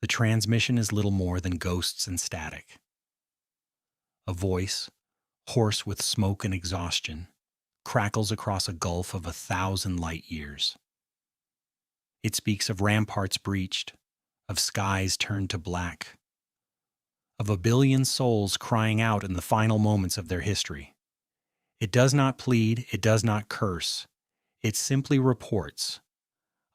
The transmission is little more than ghosts and static. A voice, hoarse with smoke and exhaustion, crackles across a gulf of 1,000 light years. It speaks of ramparts breached, of skies turned to black, of a billion souls crying out in the final moments of their history. It does not plead, it does not curse, it simply reports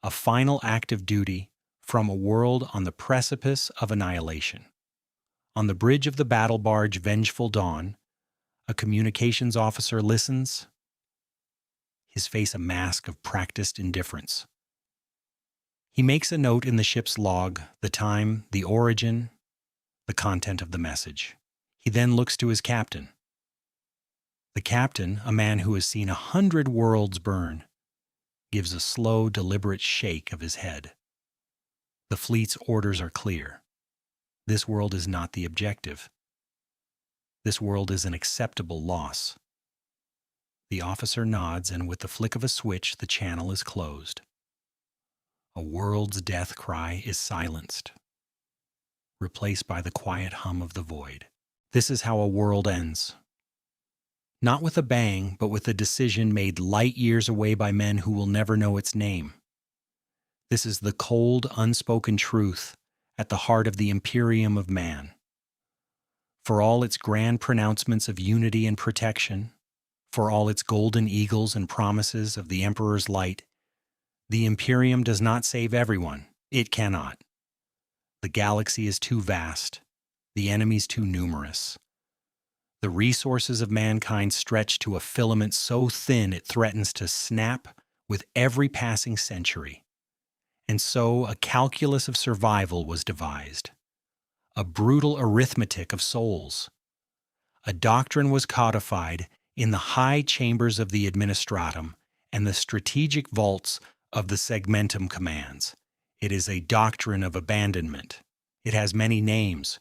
a final act of duty from a world on the precipice of annihilation. On the bridge of the battle barge Vengeful Dawn, a communications officer listens, his face a mask of practiced indifference. He makes a note in the ship's log, the time, the origin, the content of the message. He then looks to his captain. The captain, a man who has seen 100 worlds burn, gives a slow, deliberate shake of his head. The fleet's orders are clear. This world is not the objective. This world is an acceptable loss. The officer nods, and with the flick of a switch, the channel is closed. A world's death cry is silenced, replaced by the quiet hum of the void. This is how a world ends. Not with a bang, but with a decision made light years away by men who will never know its name. This is the cold, unspoken truth at the heart of the Imperium of Man. For all its grand pronouncements of unity and protection, for all its golden eagles and promises of the Emperor's light, the Imperium does not save everyone. It cannot. The galaxy is too vast, the enemies too numerous. The resources of mankind stretch to a filament so thin it threatens to snap with every passing century. And so a calculus of survival was devised, a brutal arithmetic of souls. A doctrine was codified in the high chambers of the administratum and the strategic vaults of the segmentum commands. It is a doctrine of abandonment. It has many names,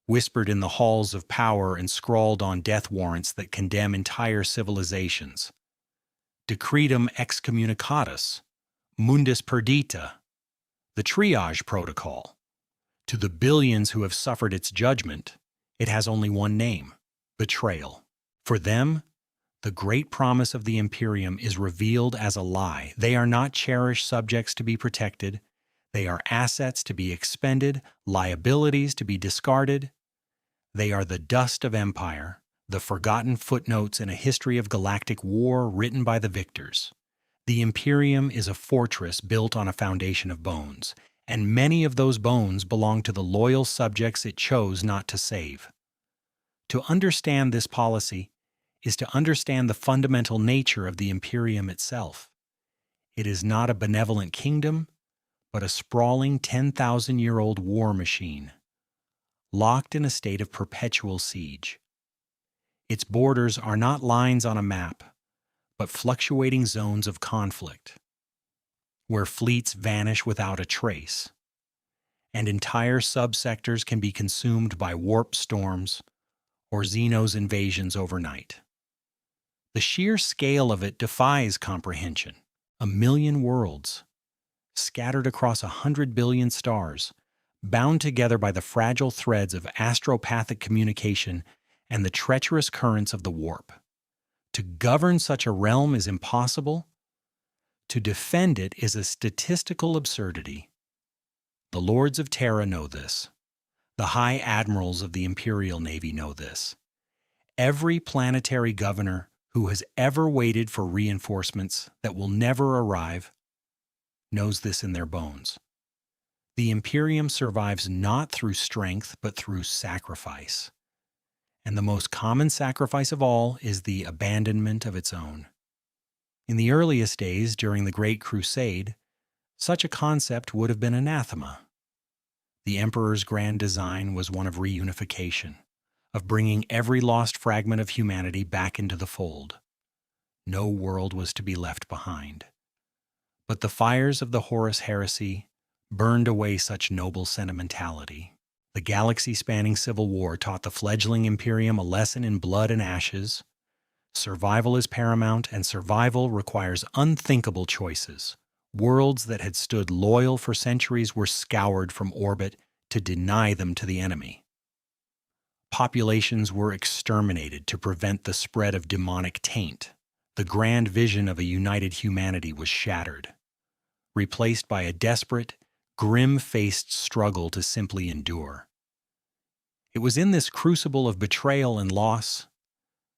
whispered in the halls of power and scrawled on death warrants that condemn entire civilizations. Decretum excommunicatus, Mundus Perdita, the triage protocol. To the billions who have suffered its judgment, it has only one name: betrayal. For them, the great promise of the Imperium is revealed as a lie. They are not cherished subjects to be protected. They are assets to be expended, liabilities to be discarded. They are the dust of empire, the forgotten footnotes in a history of galactic war written by the victors. The Imperium is a fortress built on a foundation of bones, and many of those bones belong to the loyal subjects it chose not to save. To understand this policy is to understand the fundamental nature of the Imperium itself. It is not a benevolent kingdom, but a sprawling 10,000-year-old war machine, locked in a state of perpetual siege. Its borders are not lines on a map, but fluctuating zones of conflict, where fleets vanish without a trace, and entire subsectors can be consumed by warp storms or Xenos invasions overnight. The sheer scale of it defies comprehension. 1,000,000 worlds, scattered across 100 billion stars, bound together by the fragile threads of astropathic communication and the treacherous currents of the warp. To govern such a realm is impossible. To defend it is a statistical absurdity. The Lords of Terra know this. The High Admirals of the Imperial Navy know this. Every planetary governor who has ever waited for reinforcements that will never arrive knows this in their bones. The Imperium survives not through strength, but through sacrifice. And the most common sacrifice of all is the abandonment of its own. In the earliest days, during the Great Crusade, such a concept would have been anathema. The Emperor's grand design was one of reunification, of bringing every lost fragment of humanity back into the fold. No world was to be left behind. But the fires of the Horus heresy burned away such noble sentimentality. The galaxy-spanning civil war taught the fledgling Imperium a lesson in blood and ashes. Survival is paramount, and survival requires unthinkable choices. Worlds that had stood loyal for centuries were scoured from orbit, to deny them to the enemy. Populations were exterminated to prevent the spread of demonic taint. The grand vision of a united humanity was shattered, replaced by a desperate, grim-faced struggle to simply endure. It was in this crucible of betrayal and loss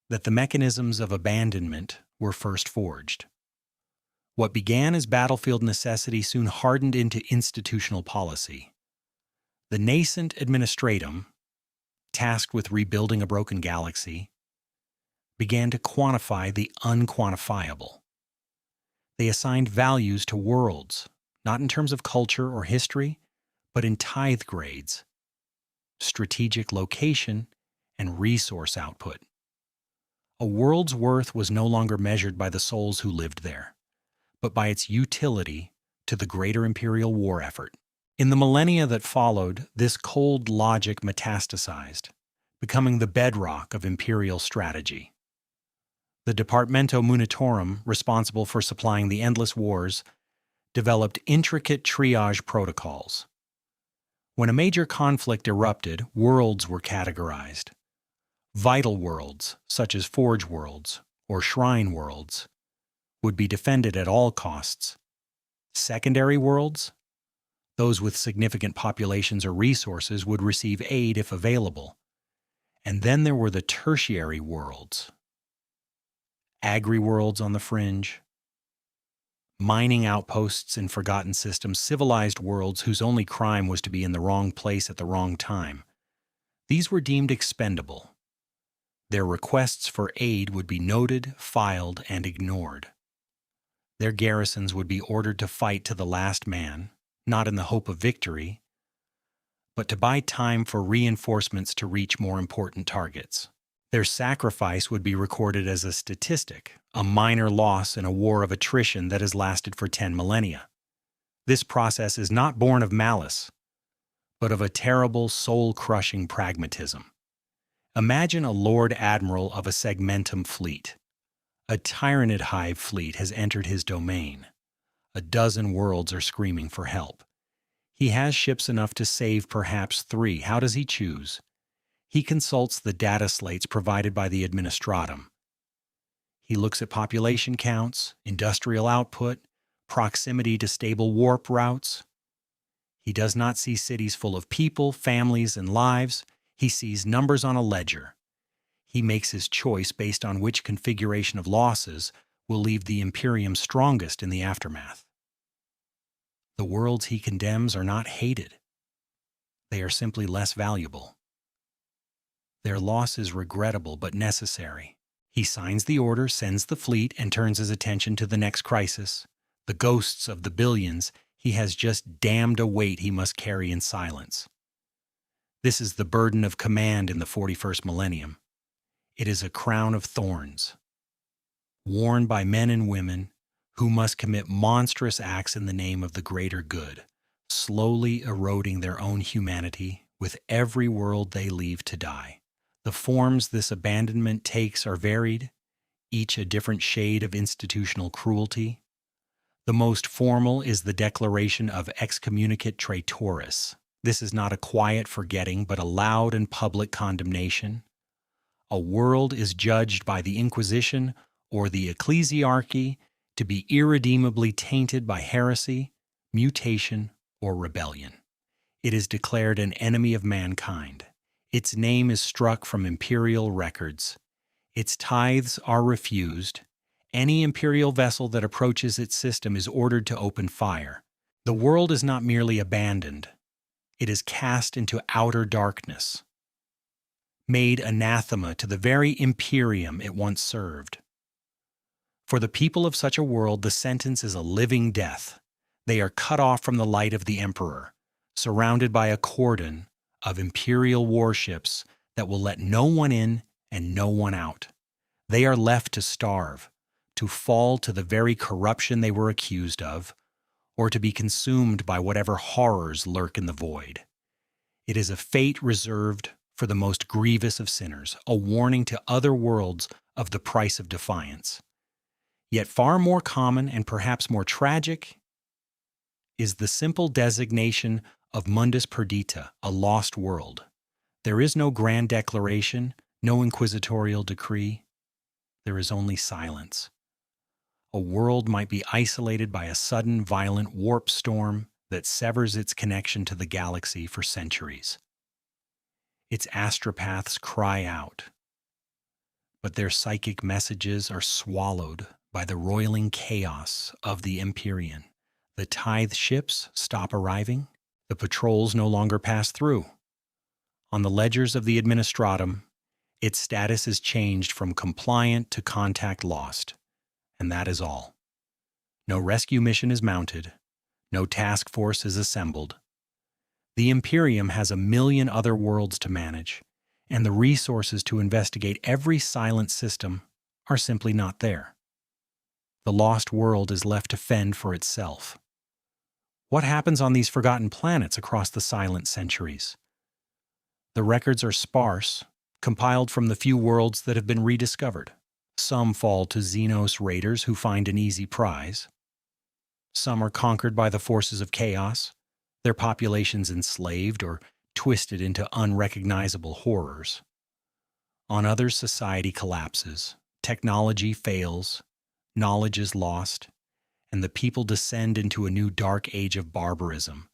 that the mechanisms of abandonment were first forged. What began as battlefield necessity soon hardened into institutional policy. The nascent administratum, tasked with rebuilding a broken galaxy, began to quantify the unquantifiable. They assigned values to worlds, not in terms of culture or history, but in tithe grades, strategic location, and resource output. A world's worth was no longer measured by the souls who lived there, but by its utility to the greater imperial war effort. In the millennia that followed, this cold logic metastasized, becoming the bedrock of imperial strategy. The Departamento Munitorum, responsible for supplying the endless wars, developed intricate triage protocols. When a major conflict erupted, worlds were categorized. Vital worlds, such as Forge worlds or Shrine worlds, would be defended at all costs. Secondary worlds, those with significant populations or resources, would receive aid if available. And then there were the tertiary worlds. Agri-worlds on the fringe, mining outposts in forgotten systems, civilized worlds whose only crime was to be in the wrong place at the wrong time. These were deemed expendable. Their requests for aid would be noted, filed, and ignored. Their garrisons would be ordered to fight to the last man, not in the hope of victory, but to buy time for reinforcements to reach more important targets. Their sacrifice would be recorded as a statistic, a minor loss in a war of attrition that has lasted for 10 millennia. This process is not born of malice, but of a terrible, soul-crushing pragmatism. Imagine a Lord Admiral of a segmentum fleet. A tyrannid hive fleet has entered his domain. A dozen worlds are screaming for help. He has ships enough to save perhaps 3. How does he choose? He consults the data slates provided by the administratum. He looks at population counts, industrial output, proximity to stable warp routes. He does not see cities full of people, families, and lives. He sees numbers on a ledger. He makes his choice based on which configuration of losses will leave the Imperium strongest in the aftermath. The worlds he condemns are not hated. They are simply less valuable. Their loss is regrettable but necessary. He signs the order, sends the fleet, and turns his attention to the next crisis. The ghosts of the billions he has just damned a weight he must carry in silence. This is the burden of command in the 41st millennium. It is a crown of thorns, worn by men and women who must commit monstrous acts in the name of the greater good, slowly eroding their own humanity with every world they leave to die. The forms this abandonment takes are varied, each a different shade of institutional cruelty. The most formal is the declaration of excommunicate traitoris. This is not a quiet forgetting, but a loud and public condemnation. A world is judged by the Inquisition or the ecclesiarchy to be irredeemably tainted by heresy, mutation, or rebellion. It is declared an enemy of mankind. Its name is struck from imperial records. Its tithes are refused. Any imperial vessel that approaches its system is ordered to open fire. The world is not merely abandoned. It is cast into outer darkness, made anathema to the very Imperium it once served. For the people of such a world, the sentence is a living death. They are cut off from the light of the Emperor, surrounded by a cordon of imperial warships that will let no one in and no one out. They are left to starve, to fall to the very corruption they were accused of, or to be consumed by whatever horrors lurk in the void. It is a fate reserved for the most grievous of sinners, a warning to other worlds of the price of defiance. Yet far more common and perhaps more tragic is the simple designation of Mundus Perdita, a lost world. There is no grand declaration, no inquisitorial decree. There is only silence. A world might be isolated by a sudden, violent warp storm that severs its connection to the galaxy for centuries. Its astropaths cry out, but their psychic messages are swallowed by the roiling chaos of the Imperium. The tithe ships stop arriving. The patrols no longer pass through. On the ledgers of the Administratum, its status is changed from compliant to contact lost, and that is all. No rescue mission is mounted. No task force is assembled. The Imperium has a million other worlds to manage, and the resources to investigate every silent system are simply not there. The lost world is left to fend for itself. What happens on these forgotten planets across the silent centuries? The records are sparse, compiled from the few worlds that have been rediscovered. Some fall to Xenos raiders who find an easy prize. Some are conquered by the forces of chaos, their populations enslaved or twisted into unrecognizable horrors. On others, society collapses, technology fails, knowledge is lost, and the people descend into a new dark age of barbarism,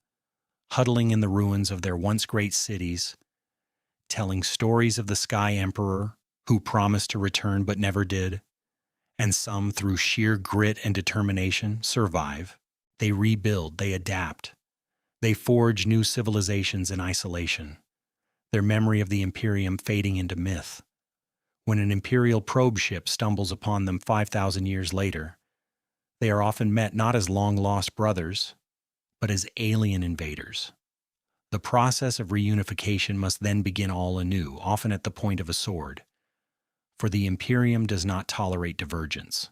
huddling in the ruins of their once great cities, telling stories of the Sky Emperor, who promised to return but never did, and some, through sheer grit and determination, survive. They rebuild, they adapt. They forge new civilizations in isolation, their memory of the Imperium fading into myth. When an Imperial probe ship stumbles upon them 5,000 years later, they are often met not as long-lost brothers, but as alien invaders. The process of reunification must then begin all anew, often at the point of a sword. For the Imperium does not tolerate divergence.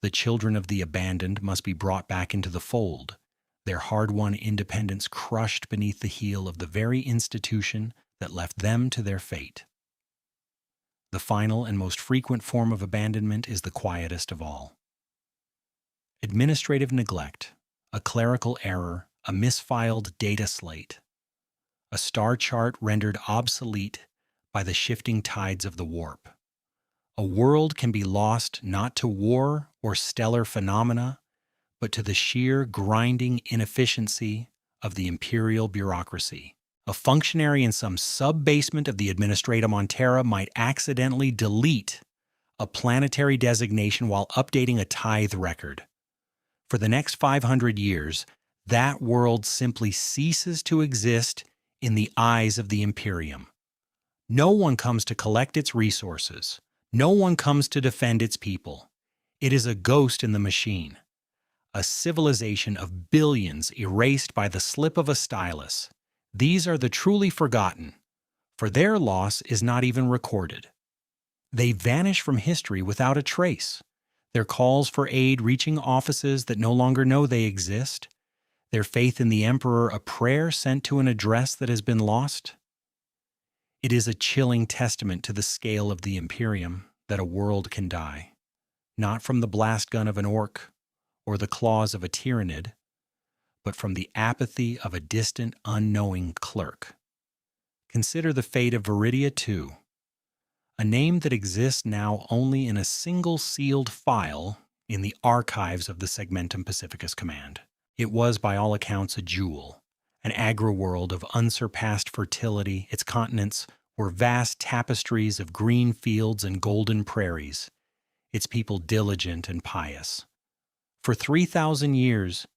The children of the abandoned must be brought back into the fold, their hard-won independence crushed beneath the heel of the very institution that left them to their fate. The final and most frequent form of abandonment is the quietest of all. Administrative neglect, a clerical error, a misfiled data slate, a star chart rendered obsolete by the shifting tides of the warp. A world can be lost not to war or stellar phenomena, but to the sheer grinding inefficiency of the imperial bureaucracy. A functionary in some sub-basement of the Administratum on Terra might accidentally delete a planetary designation while updating a tithe record. For the next 500 years, that world simply ceases to exist in the eyes of the Imperium. No one comes to collect its resources. No one comes to defend its people. It is a ghost in the machine. A civilization of billions erased by the slip of a stylus. These are the truly forgotten, for their loss is not even recorded. They vanish from history without a trace, their calls for aid reaching offices that no longer know they exist, their faith in the Emperor a prayer sent to an address that has been lost. It is a chilling testament to the scale of the Imperium that a world can die, not from the blast gun of an orc or the claws of a tyrannid, but from the apathy of a distant, unknowing clerk. Consider the fate of Veridia II, a name that exists now only in a single sealed file in the archives of the Segmentum Pacificus Command. It was, by all accounts, a jewel, an agri-world of unsurpassed fertility. Its continents were vast tapestries of green fields and golden prairies, its people diligent and pious. For 3,000 years,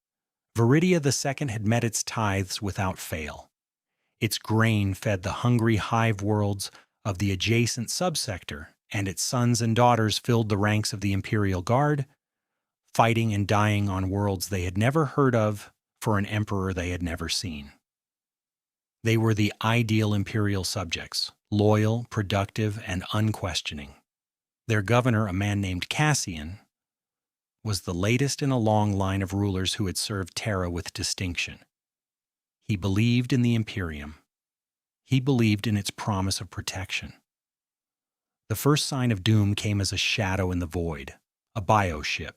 Veridia II had met its tithes without fail. Its grain fed the hungry hive worlds of the adjacent subsector, and its sons and daughters filled the ranks of the Imperial Guard, fighting and dying on worlds they had never heard of for an emperor they had never seen. They were the ideal Imperial subjects, loyal, productive, and unquestioning. Their governor, a man named Cassian, was the latest in a long line of rulers who had served Terra with distinction. He believed in the Imperium. He believed in its promise of protection. The first sign of doom came as a shadow in the void, a bioship.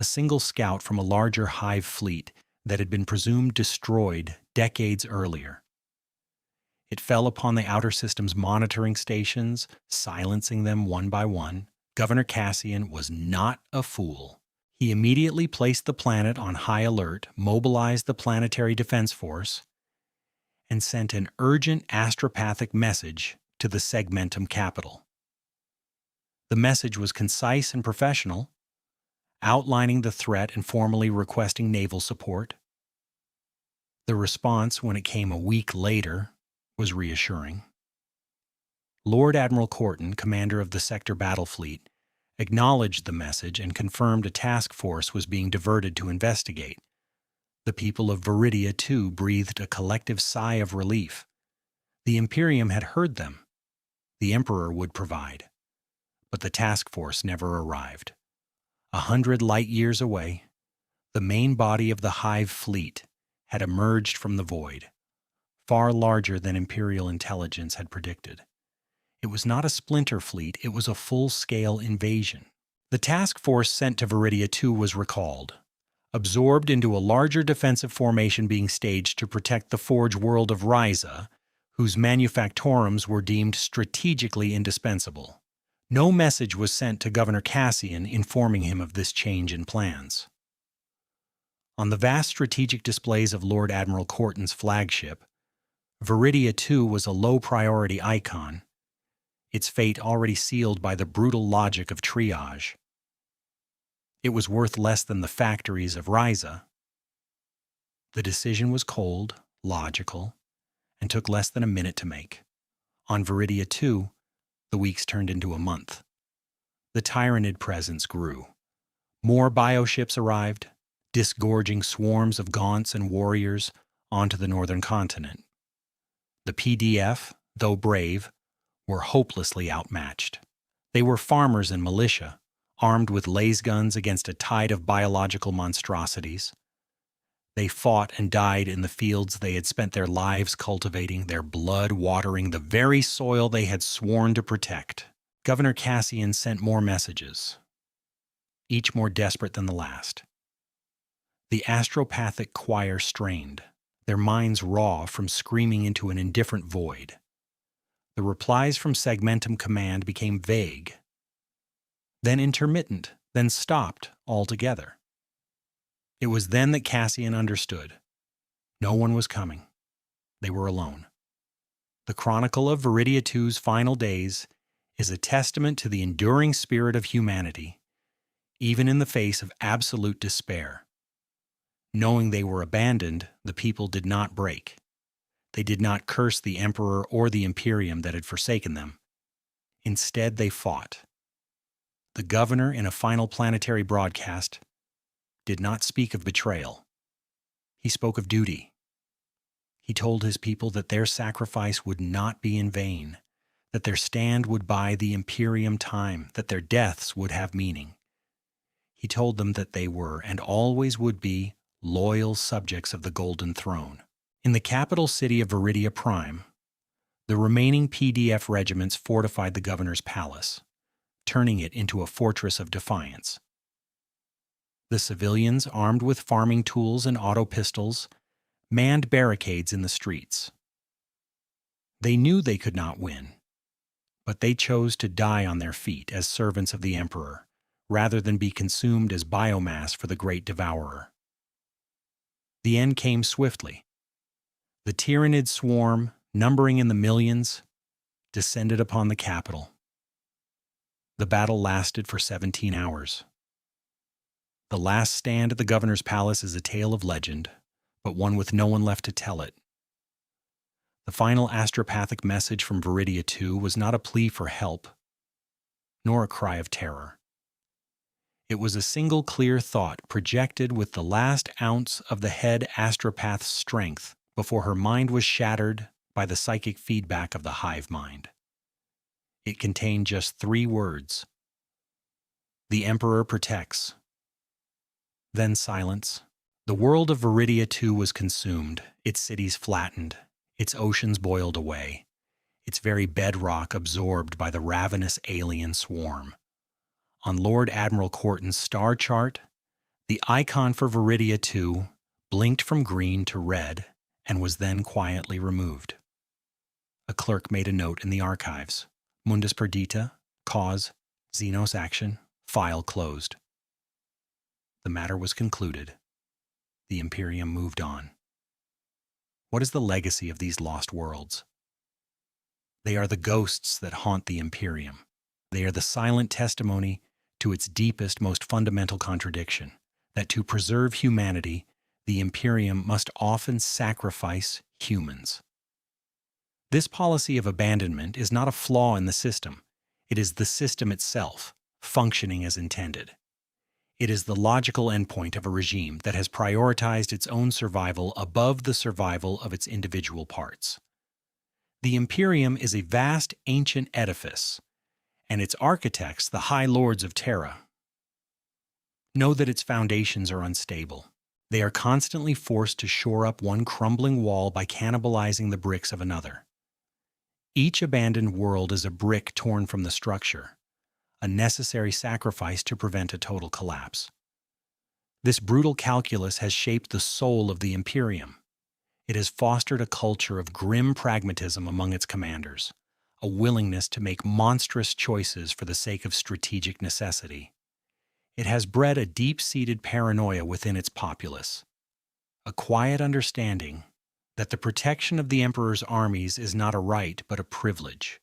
A single scout from a larger hive fleet that had been presumed destroyed decades earlier. It fell upon the outer system's monitoring stations, silencing them one by one. Governor Cassian was not a fool. He immediately placed the planet on high alert, mobilized the Planetary Defense Force, and sent an urgent astropathic message to the Segmentum capital. The message was concise and professional, outlining the threat and formally requesting naval support. The response, when it came a week later, was reassuring. Lord Admiral Corton, commander of the Sector Battle Fleet, acknowledged the message and confirmed a task force was being diverted to investigate. The people of Veridia II breathed a collective sigh of relief. The Imperium had heard them. The Emperor would provide. But the task force never arrived. 100 light years away, the main body of the hive fleet had emerged from the void, far larger than Imperial intelligence had predicted. It was not a splinter fleet, it was a full-scale invasion. The task force sent to Veridia II was recalled, absorbed into a larger defensive formation being staged to protect the forge world of Ryza, whose manufactorums were deemed strategically indispensable. No message was sent to Governor Cassian informing him of this change in plans. On the vast strategic displays of Lord Admiral Corton's flagship, Veridia II was a low-priority icon, its fate already sealed by the brutal logic of triage. It was worth less than the factories of Ryza. The decision was cold, logical, and took less than a minute to make. On Veridia II, the weeks turned into a month. The Tyranid presence grew. More bioships arrived, disgorging swarms of gaunts and warriors onto the northern continent. The PDF, though brave, were hopelessly outmatched. They were farmers and militia, armed with laser guns against a tide of biological monstrosities. They fought and died in the fields they had spent their lives cultivating, their blood watering the very soil they had sworn to protect. Governor Cassian sent more messages, each more desperate than the last. The astropathic choir strained, their minds raw from screaming into an indifferent void. The replies from Segmentum Command became vague, then intermittent, then stopped altogether. It was then that Cassian understood. No one was coming. They were alone. The chronicle of Veridia II's final days is a testament to the enduring spirit of humanity, even in the face of absolute despair. Knowing they were abandoned, the people did not break. They did not curse the Emperor or the Imperium that had forsaken them. Instead, they fought. The governor, in a final planetary broadcast, did not speak of betrayal. He spoke of duty. He told his people that their sacrifice would not be in vain, that their stand would buy the Imperium time, that their deaths would have meaning. He told them that they were, and always would be, loyal subjects of the Golden Throne. In the capital city of Veridia Prime, the remaining PDF regiments fortified the governor's palace, turning it into a fortress of defiance. The civilians, armed with farming tools and auto pistols, manned barricades in the streets. They knew they could not win, but they chose to die on their feet as servants of the Emperor, rather than be consumed as biomass for the great devourer. The end came swiftly. The Tyranid swarm, numbering in the millions, descended upon the capital. The battle lasted for 17 hours. The last stand at the governor's palace is a tale of legend, but one with no one left to tell it. The final astropathic message from Veridia II was not a plea for help, nor a cry of terror. It was a single clear thought projected with the last ounce of the head astropath's strength before her mind was shattered by the psychic feedback of the hive mind. It contained just 3 words. The Emperor protects. Then silence. The world of Veridia II was consumed, its cities flattened, its oceans boiled away, its very bedrock absorbed by the ravenous alien swarm. On Lord Admiral Corton's star chart, the icon for Veridia II, blinked from green to red, and was then quietly removed. A clerk made a note in the archives. Mundus Perdita, cause, Xenos action, file closed. The matter was concluded. The Imperium moved on. What is the legacy of these lost worlds? They are the ghosts that haunt the Imperium. They are the silent testimony to its deepest, most fundamental contradiction, that to preserve humanity, the Imperium must often sacrifice humans. This policy of abandonment is not a flaw in the system. It is the system itself, functioning as intended. It is the logical endpoint of a regime that has prioritized its own survival above the survival of its individual parts. The Imperium is a vast ancient edifice, and its architects, the High Lords of Terra, know that its foundations are unstable. They are constantly forced to shore up one crumbling wall by cannibalizing the bricks of another. Each abandoned world is a brick torn from the structure, a necessary sacrifice to prevent a total collapse. This brutal calculus has shaped the soul of the Imperium. It has fostered a culture of grim pragmatism among its commanders, a willingness to make monstrous choices for the sake of strategic necessity. It has bred a deep-seated paranoia within its populace, a quiet understanding that the protection of the Emperor's armies is not a right but a privilege,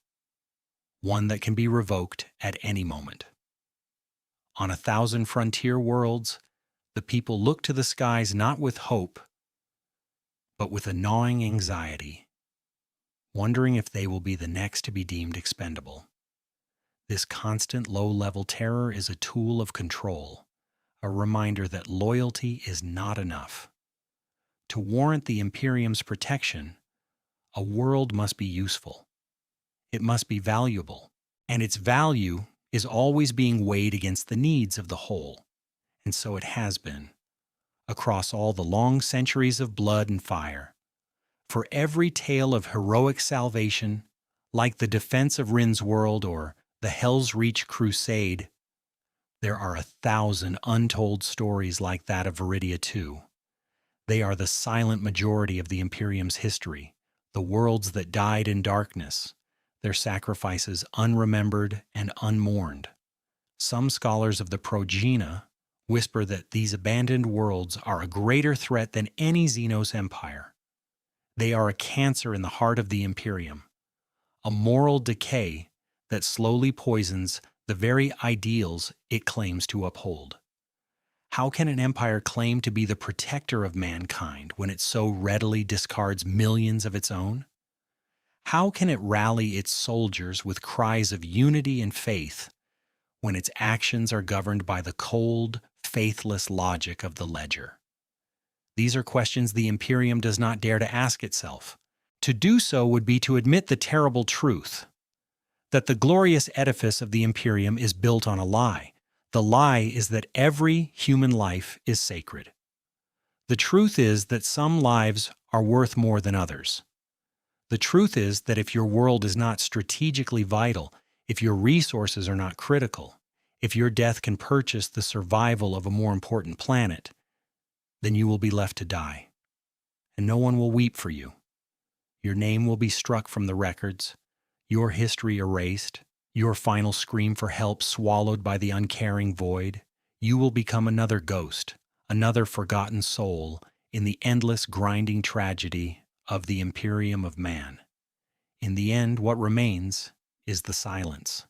one that can be revoked at any moment. On 1,000 frontier worlds, the people look to the skies not with hope, but with a gnawing anxiety, wondering if they will be the next to be deemed expendable. This constant low-level terror is a tool of control, a reminder that loyalty is not enough. To warrant the Imperium's protection, a world must be useful. It must be valuable, and its value is always being weighed against the needs of the whole, and so it has been, across all the long centuries of blood and fire. For every tale of heroic salvation, like the defense of Rin's world or the Hell's Reach crusade, there are 1,000 untold stories like that of Veridia II. They are the silent majority of the Imperium's history, the worlds that died in darkness, their sacrifices unremembered and unmourned. Some scholars of the progeny whisper that these abandoned worlds are a greater threat than any Xenos empire. They are a cancer in the heart of the Imperium, a moral decay that slowly poisons the very ideals it claims to uphold. How can an empire claim to be the protector of mankind when it so readily discards millions of its own? How can it rally its soldiers with cries of unity and faith when its actions are governed by the cold, faithless logic of the ledger? These are questions the Imperium does not dare to ask itself. To do so would be to admit the terrible truth that the glorious edifice of the Imperium is built on a lie. The lie is that every human life is sacred. The truth is that some lives are worth more than others. The truth is that if your world is not strategically vital, if your resources are not critical, if your death can purchase the survival of a more important planet, then you will be left to die, and no one will weep for you. Your name will be struck from the records, your history erased, your final scream for help swallowed by the uncaring void. You will become another ghost, another forgotten soul in the endless grinding tragedy of the Imperium of Man. In the end, what remains is the silence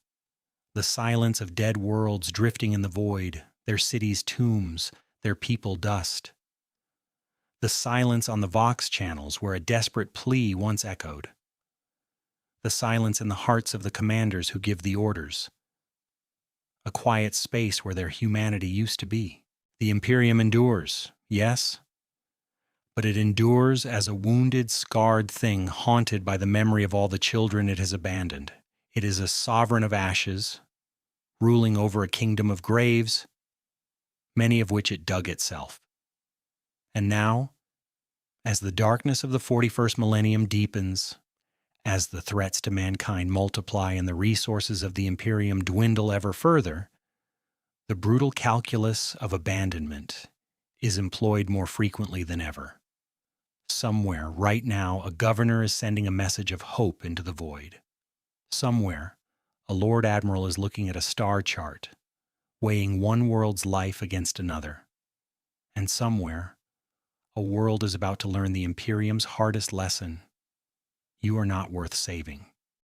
of dead worlds drifting in the void, their cities tombs, their people dust. The silence on the Vox channels where a desperate plea once echoed. The silence in the hearts of the commanders who give the orders. A quiet space where their humanity used to be. The Imperium endures, yes, but it endures as a wounded, scarred thing haunted by the memory of all the children it has abandoned. It is a sovereign of ashes, ruling over a kingdom of graves, many of which it dug itself. And now, as the darkness of the 41st millennium deepens, as the threats to mankind multiply and the resources of the Imperium dwindle ever further, the brutal calculus of abandonment is employed more frequently than ever. Somewhere, right now, a governor is sending a message of hope into the void. Somewhere, a Lord Admiral is looking at a star chart, weighing one world's life against another. And somewhere, a world is about to learn the Imperium's hardest lesson: you are not worth saving.